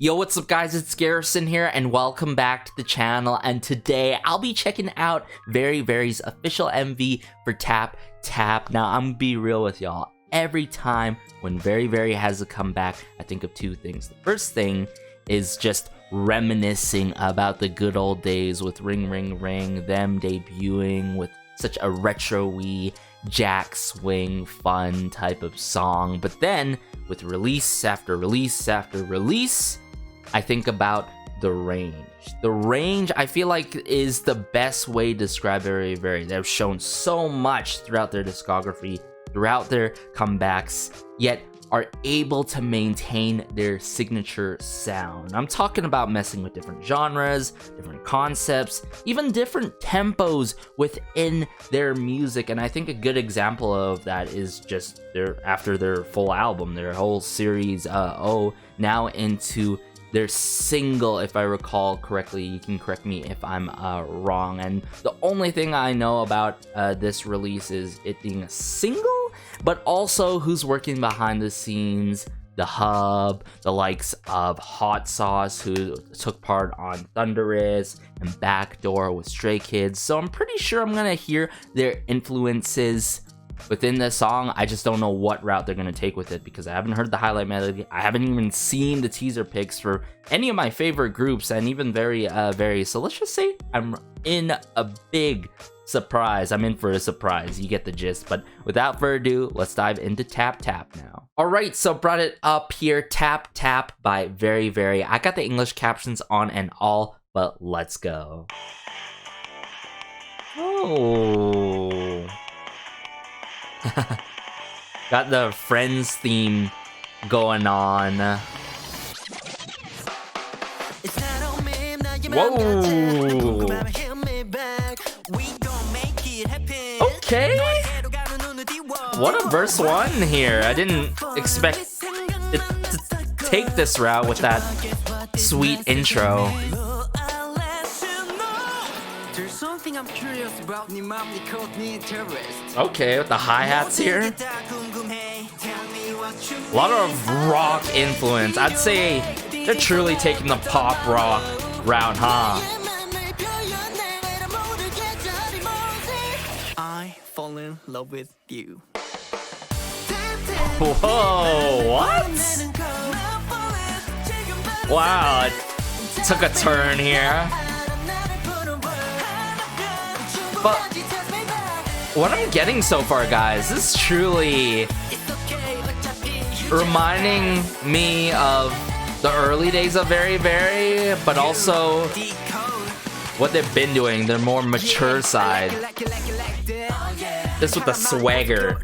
Yo, what's up guys, it's Garrison here and welcome back to the channel, and today I'll be checking out Verivery's official MV for Tap Tap. Now I'm gonna be real with y'all, every time when Verivery has a comeback, I think of two things. The first thing is just reminiscing about the good old days with Ring Ring Ring, them debuting with such a retro-y jack swing fun type of song. But then with release after release after release, I think about the range. The range, I feel like, is the best way to describe Verivery. They've shown so much throughout their discography, throughout their comebacks, yet are able to maintain their signature sound. I'm talking about messing with different genres, different concepts, even different tempos within their music. And I think a good example of that is just after their full album, their whole series, now into their single, if I recall correctly. You can correct me if I'm wrong. And the only thing I know about this release is it being a single, but also who's working behind the scenes, the hub, the likes of Hot Sauce, who took part on Thunderous and Backdoor with Stray Kids. So I'm pretty sure I'm gonna hear their influences within this song. I just don't know what route they're gonna take with it because I haven't heard the highlight melody. I haven't even seen the teaser pics for any of my favorite groups, and even Very. So let's just say I'm in a big surprise. I'm in for a surprise. You get the gist. But without further ado, let's dive into Tap Tap now. All right, so brought it up here. Tap Tap by Verivery. I got the English captions on and all, but let's go. Oh. Got the Friends theme going on. Whoa. Okay. What a verse one here. I didn't expect it to take this route with that sweet intro. I'm curious about okay, with the hi-hats here. A lot of rock influence. I'd say they're truly taking the pop rock route, huh? I fall in love with you. Whoa, what? Wow, it took a turn here. But what I'm getting so far, guys, this is truly reminding me of the early days of Verivery, but also what they've been doing, their more mature side. This with the swagger.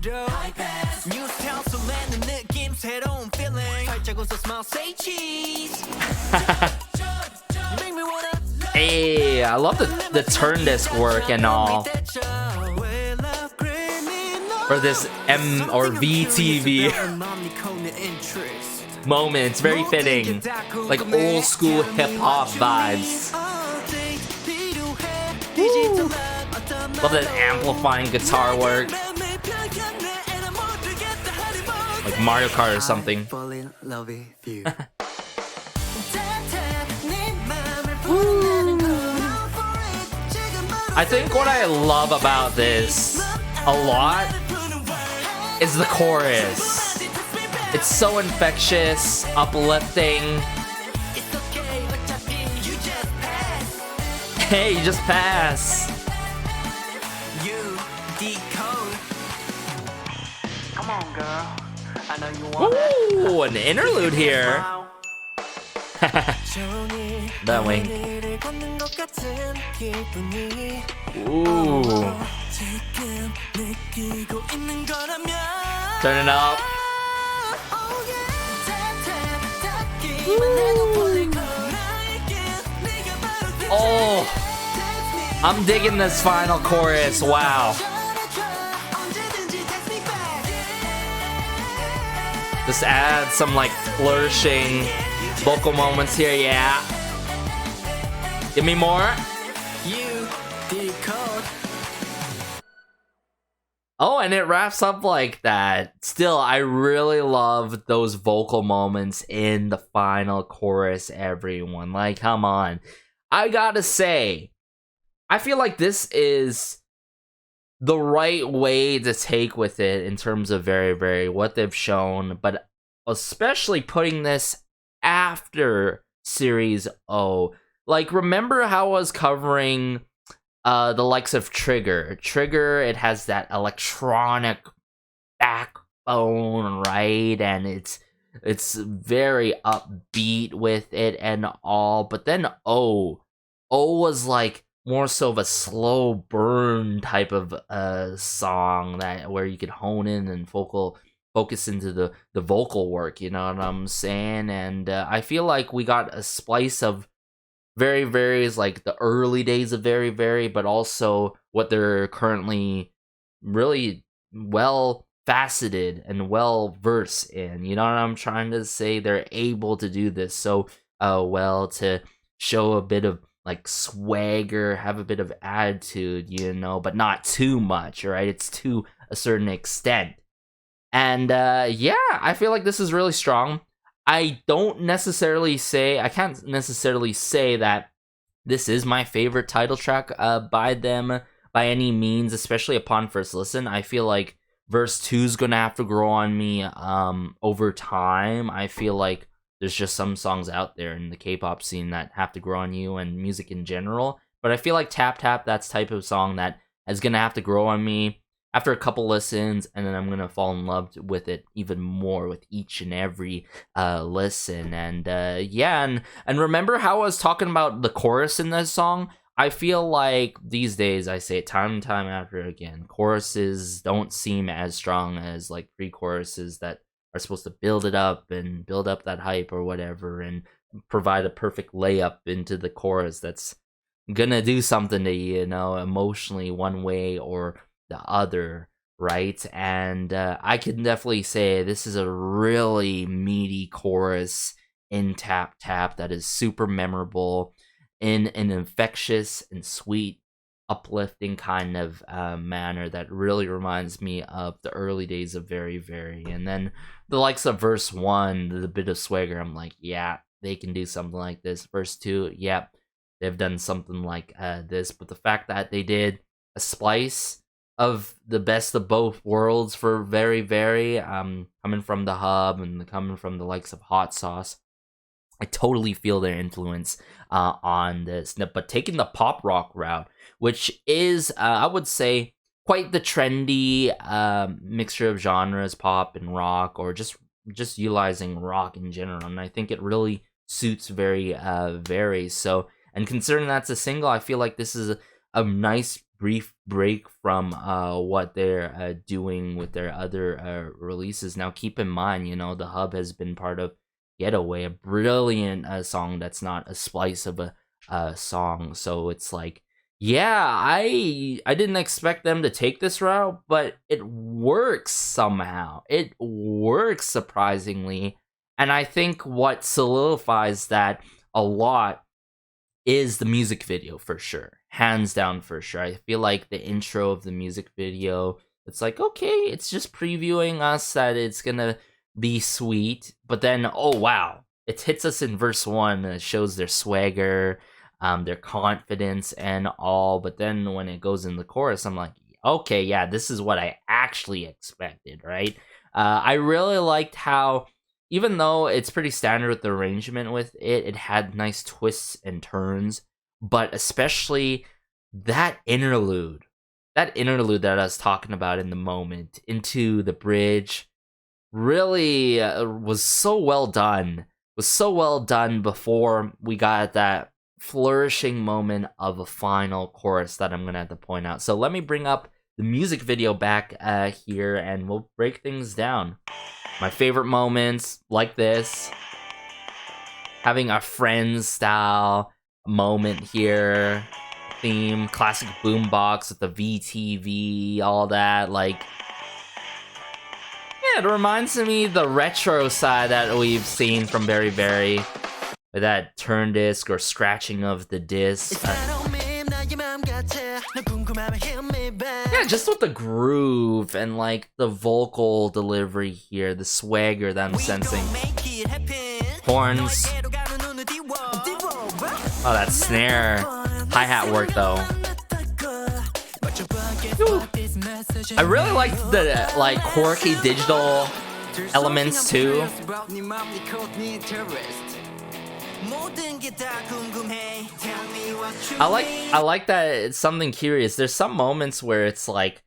Hey, I love the turn disc work and all for this M or VTV moment. It's very fitting, like old school hip hop vibes. Woo. Love that amplifying guitar work, like Mario Kart or something. I think what I love about this a lot is the chorus. It's so infectious, uplifting. Hey, you just pass. Come on, girl. I know you want it. Ooh, an interlude here. That wink. Ooh. Turn it up. Ooh. Oh, I'm digging this final chorus. Wow. Just add some like flourishing vocal moments here, yeah. Give me more. Oh, and it wraps up like that. Still, I really love those vocal moments in the final chorus, everyone. Like, come on. I gotta say, I feel like this is the right way to take with it in terms of Verivery, what they've shown, but especially putting this after Series O. Like, remember how I was covering the likes of Trigger. Trigger, it has that electronic backbone, right? And it's very upbeat with it and all. But then O was like more so of a slow burn type of song that where you could hone in and focus into the vocal work. You know what I'm saying? And I feel like we got a splice of Verivery's like the early days of Verivery, but also what they're currently really well faceted and well versed in. You know what I'm trying to say? They're able to do this so well to show a bit of like swagger, have a bit of attitude, you know, but not too much, right? It's to a certain extent. And yeah, I feel like this is really strong. I can't necessarily say that this is my favorite title track by them by any means, especially upon first listen. I feel like verse 2 is gonna have to grow on me over time. I feel like there's just some songs out there in the K-pop scene that have to grow on you and music in general. But I feel like Tap Tap, that's type of song that is gonna have to grow on me after a couple listens, and then I'm gonna fall in love with it even more with each and every listen. And yeah, and remember how I was talking about the chorus in this song? I feel like these days, I say it time and time after again, choruses don't seem as strong as like pre-choruses that are supposed to build it up and build up that hype or whatever and provide a perfect layup into the chorus that's gonna do something to you, you know, emotionally one way or the other, right? And I can definitely say this is a really meaty chorus in Tap Tap that is super memorable in an infectious and sweet, uplifting kind of manner that really reminds me of the early days of Verivery. And then the likes of verse 1, the bit of swagger, I'm like, yeah, they can do something like this. Verse 2, yep, they've done something like this. But the fact that they did a splice of the best of both worlds for Verivery, coming from the hub and coming from the likes of Hot Sauce, I totally feel their influence on this. But taking the pop rock route, which is, I would say, quite the trendy mixture of genres, pop and rock, or just utilizing rock in general, and I think it really suits Very. So, and considering that's a single, I feel like this is a nice brief break from what they're doing with their other releases. Now, keep in mind, you know, the hub has been part of Getaway, a brilliant song that's not a splice of a song. So it's like, yeah, I didn't expect them to take this route, but it works somehow. It works surprisingly, and I think what solidifies that a lot is the music video, for sure. Hands down, for sure. I feel like the intro of the music video, it's like, okay, it's just previewing us that it's gonna be sweet, but then, oh wow, it hits us in verse 1 and it shows their swagger, their confidence and all. But then when it goes in the chorus, I'm like, okay, yeah, this is what I actually expected, right? I really liked how, even though it's pretty standard with the arrangement with it, it had nice twists and turns, but especially that interlude that I was talking about in the moment into the bridge really was so well done. Before we got that flourishing moment of a final chorus that I'm gonna have to point out. So let me bring up the music video back here and we'll break things down. My favorite moments, like this, having a Friends style moment here, theme, classic boombox with the VTV, all that, like, yeah, it reminds me the retro side that we've seen from Verivery, with that turn disc or scratching of the disc. Yeah, just with the groove and like the vocal delivery here, the swagger that I'm sensing. Horns. Oh, that snare. Hi-hat work though. Ooh. I really like the like quirky digital elements too. I like that it's something curious. There's some moments where it's like,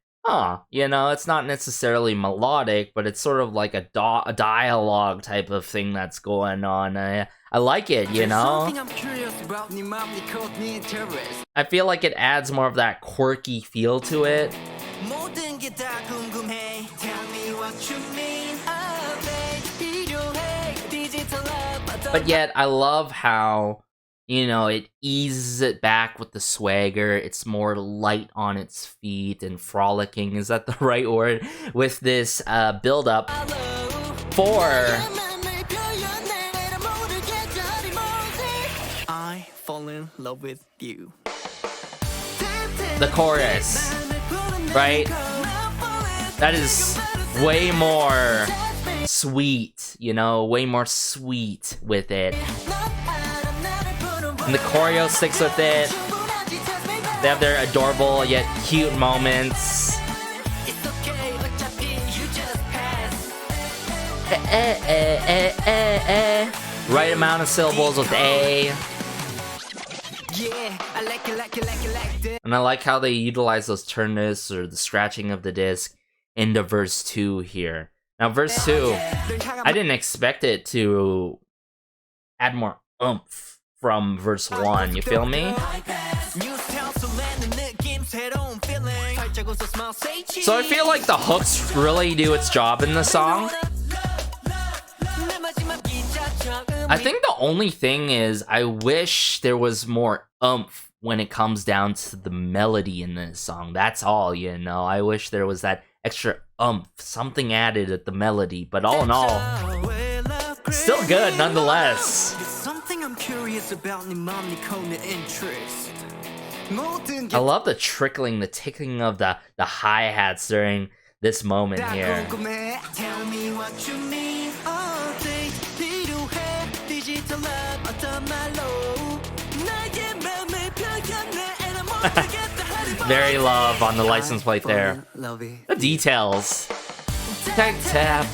you know, it's not necessarily melodic, but it's sort of like a dialogue type of thing that's going on. I like it, you know? I feel like it adds more of that quirky feel to it. But yet, I love how, you know, it eases it back with the swagger. It's more light on its feet and frolicking. Is that the right word? With this build-up for I fall in love with you. The chorus, right? That is way more sweet, you know, way more sweet with it. And the choreo sticks with it. They have their adorable yet cute moments. Right amount of syllables with A. And I like how they utilize those turn discs or the scratching of the disc into verse 2 here. Now verse 2, I didn't expect it to add more oomph from verse 1, you feel me? So I feel like the hooks really do its job in the song. I think the only thing is I wish there was more oomph when it comes down to the melody in this song. That's all, you know. I wish there was that extra oomph, something added at the melody, but all in all, still good nonetheless. Something I'm curious about interest. I love the trickling, the ticking of the hi-hats during this moment here. Tell me what you mean. Very love on the license plate there. The details. Tag tap.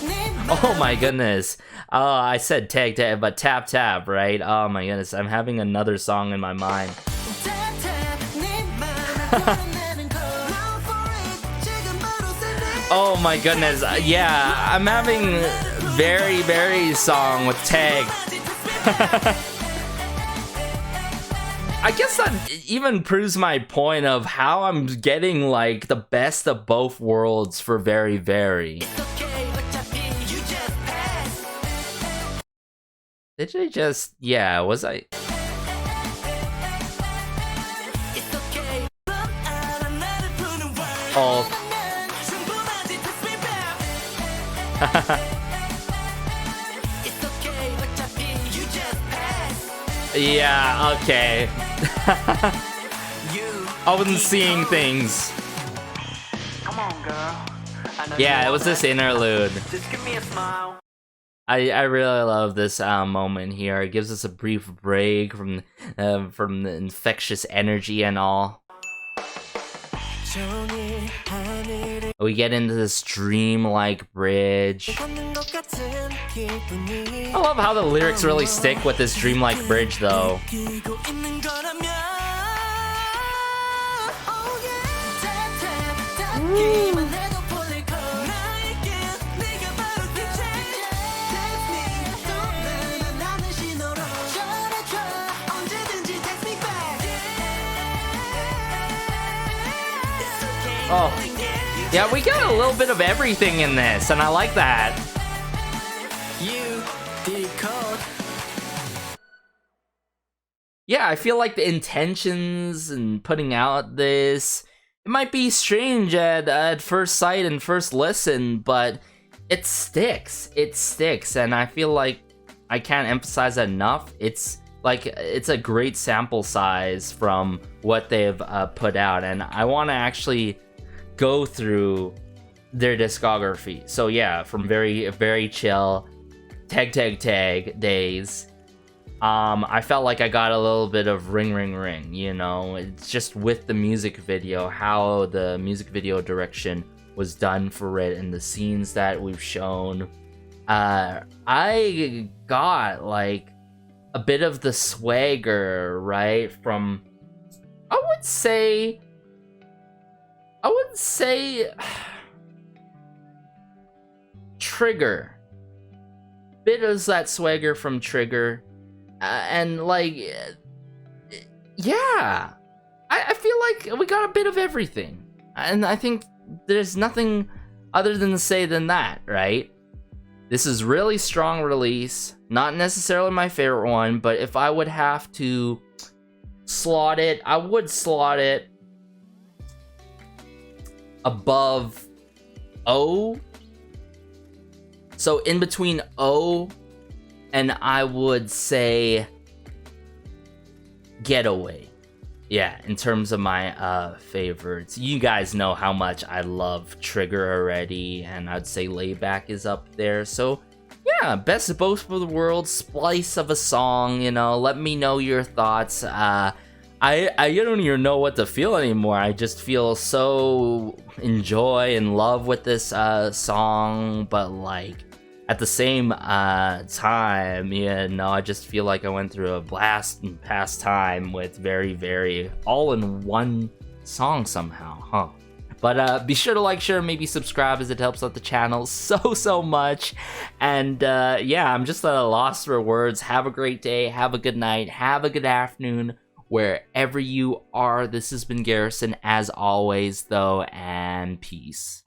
Oh my goodness. Oh, I said tag tap, but tap tap, right? Oh my goodness, I'm having another song in my mind. Oh my goodness, yeah, I'm having very song with tag. I guess that even proves my point of how I'm getting like the best of both worlds for Verivery. Did I just, yeah, was I? Oh. Yeah, okay. I wasn't seeing things. Come on, girl. Yeah, it was this interlude. Just give me a smile. I really love this moment here. It gives us a brief break from the infectious energy and all. We get into this dream-like bridge. I love how the lyrics really stick with this dream-like bridge, though. Oh, yeah, we got a little bit of everything in this, and I like that. Yeah, I feel like the intentions and putting out this, it might be strange at first sight and first listen, but it sticks, and I feel like I can't emphasize that enough. It's like, it's a great sample size from what they've put out, and I want to actually go through their discography. So yeah, from very chill, tag days. I felt like I got a little bit of ring, you know. It's just with the music video, how the music video direction was done for it and the scenes that we've shown. I got like a bit of the swagger, right, from I would say Trigger. Bit of that swagger from Trigger. And like, yeah, I feel like we got a bit of everything, and I think there's nothing other than to say than that, right? This is really strong release, not necessarily my favorite one, but if I would have to slot it, I would slot it above O. So in between O and I would say Getaway. Yeah, in terms of my favorites. You guys know how much I love Trigger already, and I'd say Layback is up there. So yeah, best of both of the worlds, splice of a song, you know. Let me know your thoughts. I don't even know what to feel anymore. I just feel so enjoy and love with this song, but like at the same time, you know, I just feel like I went through a blast and past time with Very all in one song somehow, huh? But be sure to like, share, and maybe subscribe, as it helps out the channel so much. And yeah, I'm just at a loss for words. Have a great day, have a good night, have a good afternoon, wherever you are. This has been Garrison, as always, though, and peace.